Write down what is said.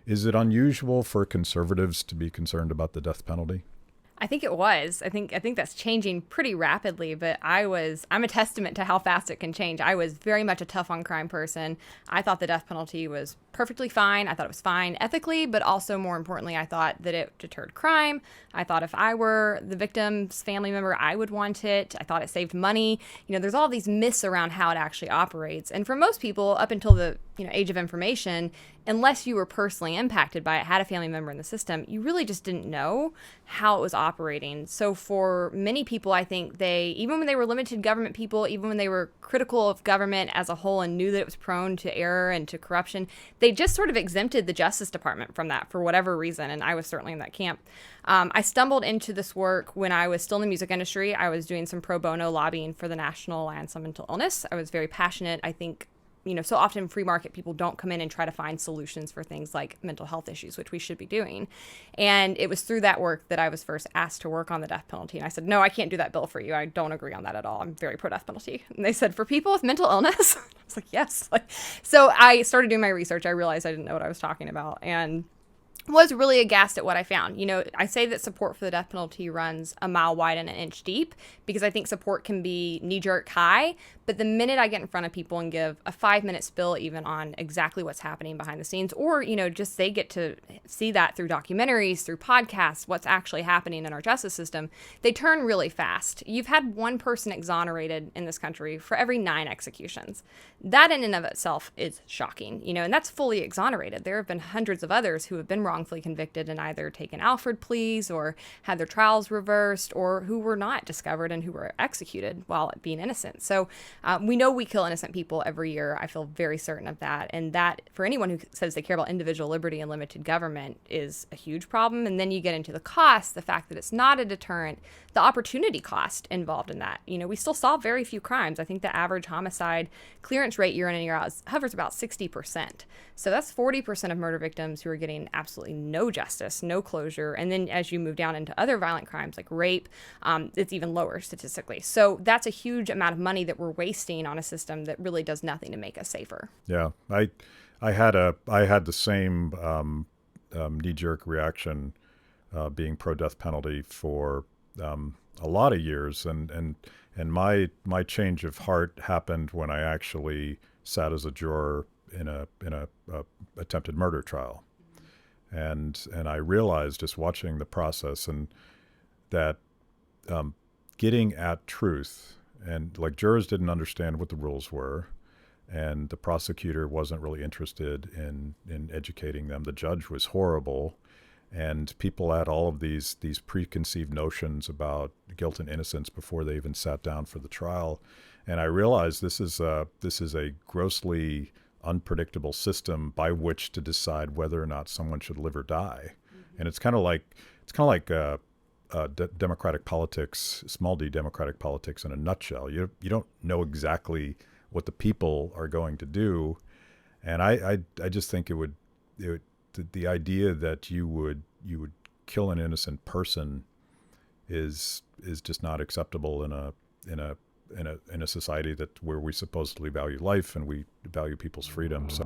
Is it unusual for conservatives to be concerned about the death penalty? I think it was. I think that's changing pretty rapidly, but I'm a testament to how fast it can change. I was very much a tough on crime person. I thought the death penalty was perfectly fine. I thought it was fine ethically, but also more importantly, I thought that it deterred crime. I thought if I were the victim's family member, I would want it. I thought it saved money. There's all these myths around how it actually operates. And for most people, up until the age of information, unless you were personally impacted by it, had a family member in the system, you really just didn't know how it was operating. So for many people, I think even when they were limited government people, even when they were critical of government as a whole and knew that it was prone to error and to corruption, they just sort of exempted the Justice Department from that for whatever reason. And I was certainly in that camp. I stumbled into this work when I was still in the music industry. I was doing some pro bono lobbying for the National Alliance on Mental Illness. I was very passionate. I think so often free market people don't come in and try to find solutions for things like mental health issues, which we should be doing. And it was through that work that I was first asked to work on the death penalty. And I said, no, I can't do that bill for you. I don't agree on that at all. I'm very pro death penalty. And they said, for people with mental illness? I was like, yes. So I started doing my research. I realized I didn't know what I was talking about. And was really aghast at what I found. I say that support for the death penalty runs a mile wide and an inch deep because I think support can be knee-jerk high, but the minute I get in front of people and give a 5-minute spill even on exactly what's happening behind the scenes, or, just they get to see that through documentaries, through podcasts, what's actually happening in our justice system, they turn really fast. You've had one person exonerated in this country for every 9 executions. That in and of itself is shocking, and that's fully exonerated. There have been hundreds of others who have been wrongfully convicted and either taken Alfred pleas or had their trials reversed, or who were not discovered and who were executed while being innocent. So we know we kill innocent people every year. I feel very certain of that. And that, for anyone who says they care about individual liberty and limited government, is a huge problem. And then you get into the cost, the fact that it's not a deterrent, the opportunity cost involved in that. We still solve very few crimes. I think the average homicide clearance rate year in and year out hovers about 60%. So that's 40% of murder victims who are getting absolutely no justice, no closure. And then as you move down into other violent crimes like rape, it's even lower statistically. So that's a huge amount of money that we're wasting on a system that really does nothing to make us safer. Yeah, I had the same knee-jerk reaction being pro-death penalty for a lot of years, and my change of heart happened when I actually sat as a juror in a attempted murder trial, and I realized just watching the process and that getting at truth, and like jurors didn't understand what the rules were, and the prosecutor wasn't really interested in educating them. The judge was horrible. And people had all of these preconceived notions about guilt and innocence before they even sat down for the trial. And I realized this is a grossly unpredictable system by which to decide whether or not someone should live or die. Mm-hmm. And it's kind of like democratic politics, small d democratic politics in a nutshell. You don't know exactly what the people are going to do, and I just think it would the idea that you would kill an innocent person is just not acceptable in a society where we supposedly value life and we value people's freedom. So